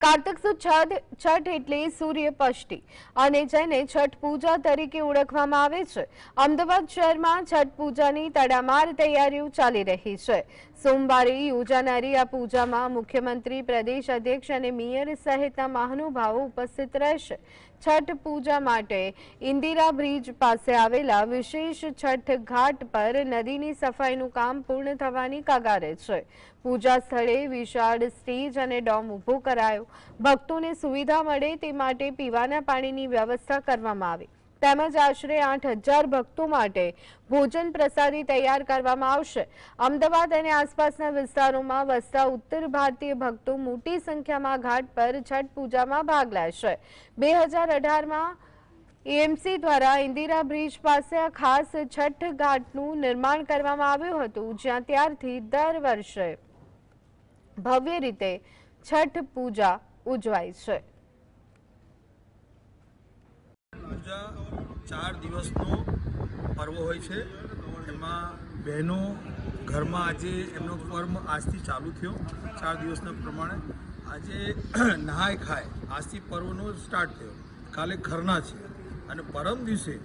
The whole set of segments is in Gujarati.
कार्तिक सुद छठ एटले सूर्यपष्टी અને જેને છઠ પૂજા તરીકે ઓળખવામાં આવે છે। અમદાવાદ શહેરમાં છઠ પૂજાની તડામાર તૈયારીઓ ચાલી રહી છે। સોમવારે યોજાનારી આ પૂજામાં મુખ્યમંત્રી, પ્રદેશ અધ્યક્ષ અને મેયર સહિતના મહાનુભાવો ઉપસ્થિત રહેશે। છઠ પૂજા માટે ઇન્દિરા બ્રિજ પાસે આવેલા વિશેષ છઠ ઘાટ પર નદીની સફાઈનું કામ પૂર્ણ થવાની કગારે છે। પૂજા સ્થળે વિશાળ સ્ટેજ અને ડોમ ઊભો કરાયો। ભક્તોને સુવિધા મળે તે માટે પીવાના પાણીની વ્યવસ્થા કરવામાં આવી તેમજ આશરે 8,000 ભક્તો માટે ભોજન પ્રસાદી તૈયાર કરવામાં આવશે। અમદાવાદ અને આસપાસના વિસ્તારોમાં વસતા ઉત્તર ભારતીય ભક્તો મોટી સંખ્યામાં ઘાટ પર છઠ પૂજામાં ભાગ લેશે। 2018માં એએમસી દ્વારા ઇન્દિરા બ્રિજ પાસે આ ખાસ છઠ ઘાટનું નિર્માણ કરવામાં આવ્યું હતું, જ્યાં ત્યારથી દર વર્ષે ભવ્ય રીતે છઠ પૂજા ઉજવાય છે। પૂજા 4 દિવસનો પર્વ હોય છે। એમાં બહેનો ઘરમાં આજે એમનો પર્વ આજથી ચાલુ થયો। 4 દિવસના પ્રમાણે આજે નહાય ખાય આજથી પર્વનો સ્ટાર્ટ થયો। કાલે ખરના છે અને પરમ દિવસે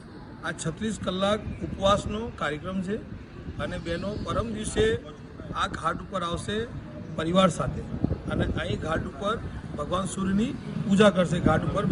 આ 36 કલાક ઉપવાસનો કાર્યક્રમ છે અને બહેનો પરમ દિવસે આ ઘાટ ઉપર આવશે પરિવાર સાથે અને અહીં ઘાટ ઉપર ભગવાન સૂર્યની પૂજા કરશે। ઘાટ ઉપર